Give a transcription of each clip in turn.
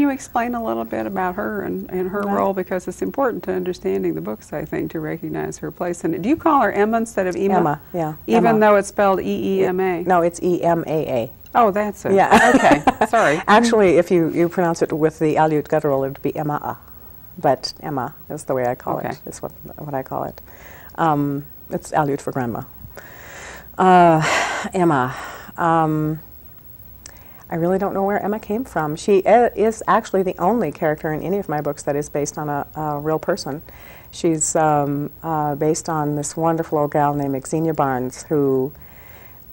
you explain a little bit about her and her role, because it's important to understanding the books, I think, to recognize her place in it. Do you call her Emma instead of Ema? Emma, yeah. Even Emma. though it's spelled E-E-M-A? No, it's E-M-A-A. Oh, that's it. Yeah. Okay, sorry. Actually, if you pronounce it with the Aleut guttural, it would be Emma. But Emma is the way I call it, is what I call it. It's Aleut for grandma. Emma. I really don't know where Emma came from. She is actually the only character in any of my books that is based on a real person. She's based on this wonderful old gal named Xenia Barnes, who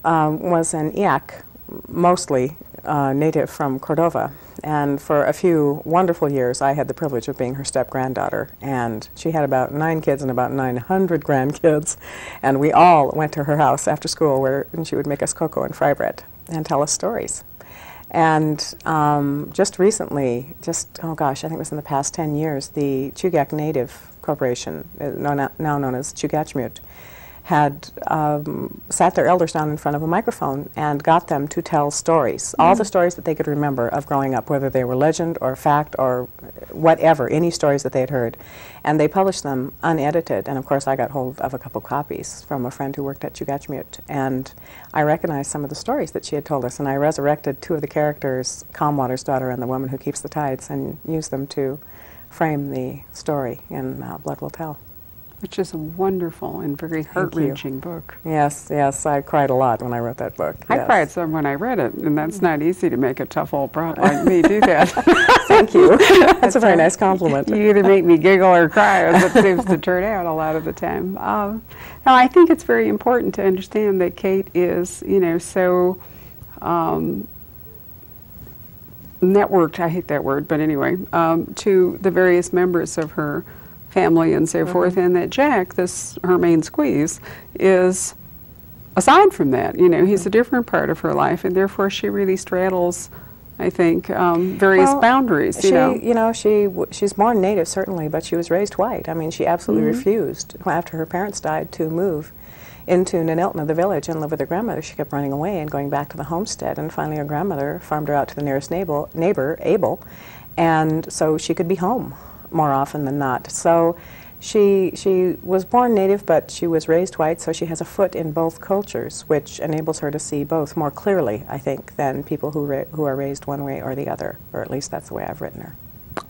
was an Eyak, mostly native from Cordova. And for a few wonderful years, I had the privilege of being her step-granddaughter. And she had about 9 kids and about 900 grandkids. And we all went to her house after school, and she would make us cocoa and fry bread and tell us stories. And just recently, oh gosh, I think it was in the past 10 years, the Chugach Native Corporation, now known as Chugachmute, had sat their elders down in front of a microphone and got them to tell stories, all the stories that they could remember of growing up, whether they were legend or fact or whatever, any stories that they had heard. And they published them unedited, and of course I got hold of a couple copies from a friend who worked at Chugachmute, and I recognized some of the stories that she had told us, and I resurrected 2 of the characters, Calmwater's daughter and the woman who keeps the tides, and used them to frame the story in Blood Will Tell. Which is a wonderful and very heart-wrenching book. Yes, yes, I cried a lot when I wrote that book. I cried some when I read it, and that's not easy to make a tough old brat like me do that. Thank you. That's a very nice compliment. You either make me giggle or cry, as it seems to turn out a lot of the time. Now, I think it's very important to understand that Kate is, so networked, I hate that word, but anyway, to the various members of her family and so forth, and that Jack, her main squeeze, is aside from that. He's a different part of her life, and therefore she really straddles, I think, various boundaries. She's born native certainly, but she was raised white. I mean, she absolutely refused after her parents died to move into Naniltna, the village, and live with her grandmother. She kept running away and going back to the homestead, and finally her grandmother farmed her out to the nearest neighbor, Abel, and so she could be home more often than not. So she was born native, but she was raised white, so she has a foot in both cultures, which enables her to see both more clearly, I think, than people who are raised one way or the other, or at least that's the way I've written her.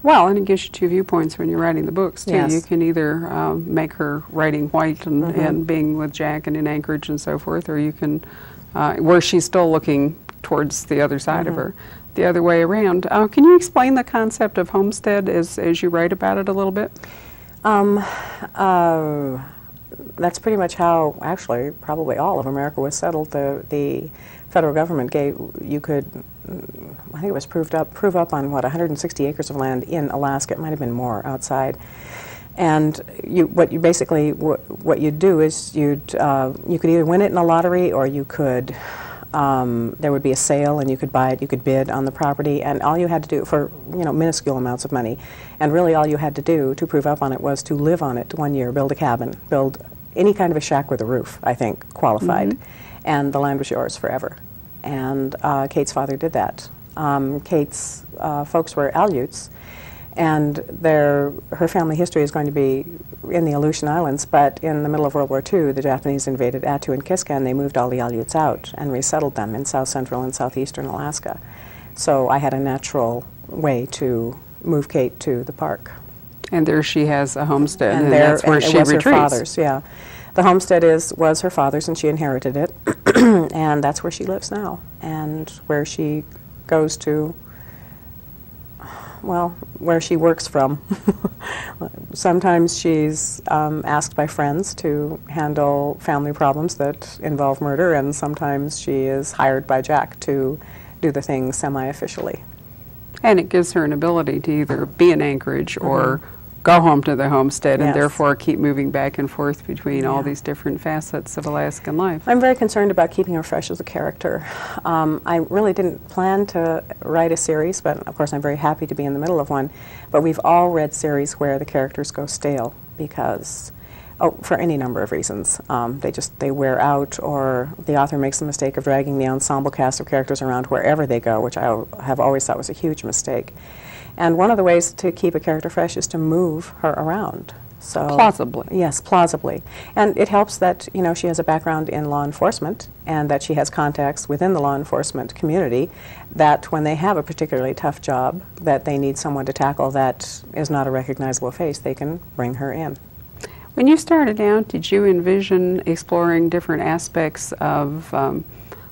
Well, and it gives you 2 viewpoints when you're writing the books, too. Yes. You can either make her writing white and being with Jack and in Anchorage and so forth, or you can, where she's still looking towards the other side of her, the other way around. Can you explain the concept of homestead as you write about it a little bit? That's pretty much how, actually, probably all of America was settled. The federal government gave, you could, I think it was prove up on, 160 acres of land in Alaska. It might have been more outside. And what you'd do is you could either win it in a lottery, or you could, there would be a sale and you could buy it, you could bid on the property, and all you had to do for, minuscule amounts of money, and really all you had to do to prove up on it was to live on it 1 year, build a cabin, build any kind of a shack with a roof, I think, qualified, and the land was yours forever. And Kate's father did that. Kate's folks were Aleuts, and her family history is going to be in the Aleutian Islands, but in the middle of World War II, the Japanese invaded Attu and Kiska, and they moved all the Aleuts out and resettled them in south central and southeastern Alaska. So I had a natural way to move Kate to the park. And there she has a homestead, and there, that's where she retreats. Her father's, yeah. The homestead was her father's, and she inherited it, and that's where she lives now, and where she goes to, well, where she works from. Sometimes she's asked by friends to handle family problems that involve murder, and sometimes she is hired by Jack to do the things semi-officially. And it gives her an ability to either be in Anchorage or go home to the homestead, and therefore keep moving back and forth between all these different facets of Alaskan life. I'm very concerned about keeping her fresh as a character. I really didn't plan to write a series, but of course I'm very happy to be in the middle of one. But we've all read series where the characters go stale because, for any number of reasons. They wear out, or the author makes the mistake of dragging the ensemble cast of characters around wherever they go, which I have always thought was a huge mistake. And one of the ways to keep a character fresh is to move her around. So, plausibly. Yes, plausibly. And it helps that, you know, she has a background in law enforcement and that she has contacts within the law enforcement community, that when they have a particularly tough job that they need someone to tackle that is not a recognizable face, they can bring her in. When you started out, did you envision exploring different aspects of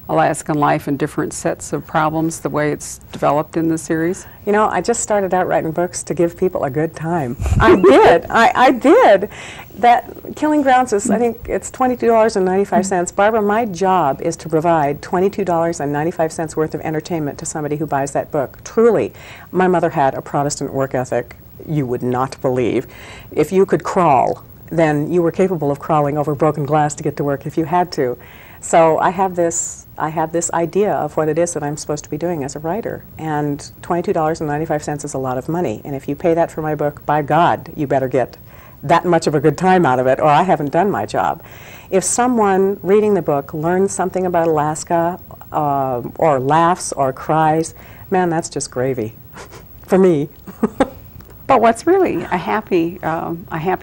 Alaskan life and different sets of problems the way it's developed in the series? You know, I just started out writing books to give people a good time. I did. I did. That Killing Grounds is, I think it's $22.95. Barbara, my job is to provide $22.95 worth of entertainment to somebody who buys that book. Truly, my mother had a Protestant work ethic you would not believe. If you could crawl, then you were capable of crawling over broken glass to get to work if you had to. So I have this idea of what it is that I'm supposed to be doing as a writer, and $22.95 is a lot of money, and if you pay that for my book, by God, you better get that much of a good time out of it, or I haven't done my job. If someone reading the book learns something about Alaska, or laughs or cries, man, that's just gravy for me. But what's really a happy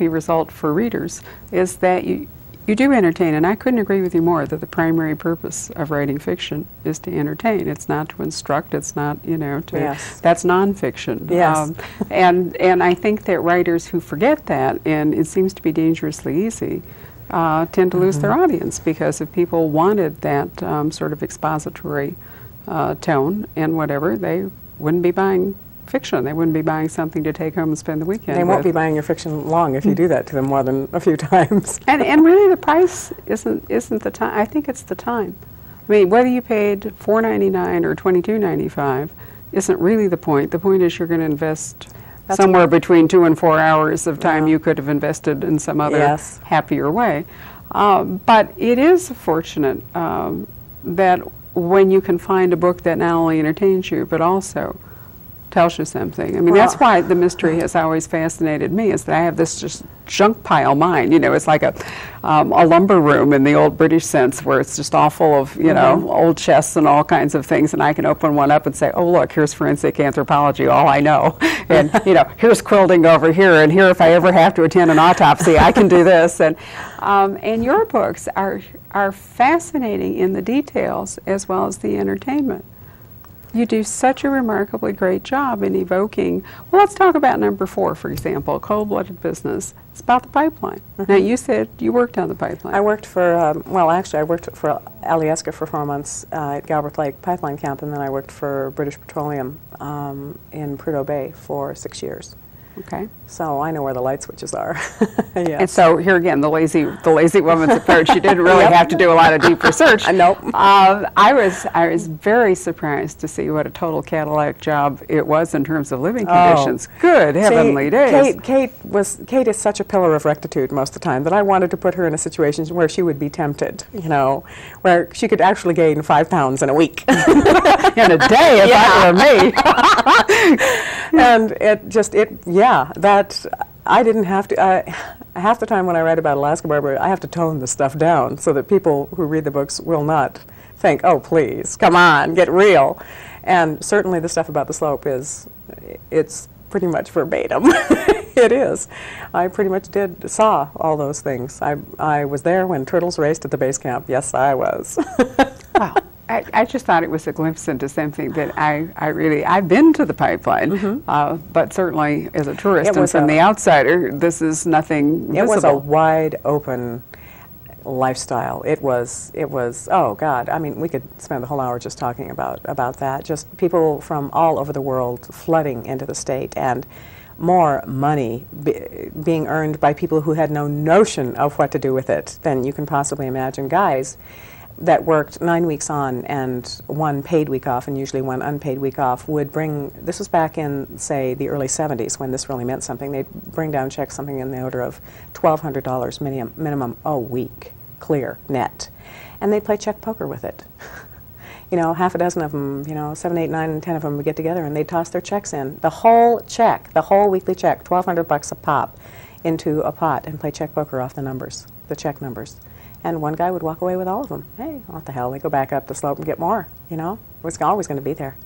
result for readers is that you do entertain, and I couldn't agree with you more that the primary purpose of writing fiction is to entertain. It's not to instruct. It's not, you know, to. Yes. That's nonfiction. Yes. And I think that writers who forget that, and it seems to be dangerously easy, tend to lose their audience, because if people wanted that sort of expository tone and whatever, they wouldn't be buying fiction. They wouldn't be buying something to take home and spend the weekend They won't with. be buying your fiction long if you do that to them more than a few times. And really the price isn't the time. I think it's the time. I mean, whether you paid $4.99 or $22.95 isn't really the point. The point is you're going to invest somewhere between 2 and 4 hours of time you could have invested in some other happier way. But it is fortunate that when you can find a book that not only entertains you but also tells you something. I mean, that's why the mystery has always fascinated me, is that I have this just junk pile mind. You know, it's like a lumber room in the old British sense, where it's just all full of, you know, old chests and all kinds of things, and I can open one up and say, oh, look, here's forensic anthropology, all I know. And, you know, here's quilting over here, and here, if I ever have to attend an autopsy, I can do this. And your books are fascinating in the details as well as the entertainment. You do such a remarkably great job in evoking. Well, let's talk about number 4, for example, Cold-Blooded Business. It's about the pipeline. Now, you said you worked on the pipeline. I worked for, well, actually, I worked for Alyeska for 4 months at Galbraith Lake Pipeline Camp, and then I worked for British Petroleum in Prudhoe Bay for 6 years. Okay. So I know where the light switches are. Yes. And so here again, the lazy woman's approach. You didn't really have to do a lot of deep research. Nope. I was very surprised to see what a total Cadillac job it was in terms of living conditions. Good heavenly days. Kate is such a pillar of rectitude most of the time that I wanted to put her in a situation where she would be tempted, you know, where she could actually gain 5 pounds in a week. In a day, if that were me. And that I didn't have to. Half the time when I write about Alaska, Barbara, I have to tone the stuff down so that people who read the books will not think, oh, please, come on, get real. And certainly the stuff about the slope it's pretty much verbatim. It is. I pretty much saw all those things. I was there when turtles raced at the base camp. Yes, I was. Wow. I just thought it was a glimpse into something that I've been to the pipeline, but certainly as a tourist and from the outsider, this is nothing visible. It was a wide open lifestyle. It was, oh God, I mean, we could spend the whole hour just talking about that. Just people from all over the world flooding into the state, and more money being earned by people who had no notion of what to do with it than you can possibly imagine. Guys that worked 9 weeks on and 1 paid week off, and usually 1 unpaid week off, would bring, this was back in, say, the early 70s when this really meant something, they'd bring down checks something in the order of $1,200 minimum a week, clear, net. And they'd play check poker with it. You know, half a dozen of them, you know, 7, 8, 9, and 10 of them would get together and they'd toss their checks in. The whole check, the whole weekly check, $1,200 a pop, into a pot and play check poker off the numbers, the check numbers. And one guy would walk away with all of them. Hey, what the hell, they go back up the slope and get more, you know? It was always going to be there.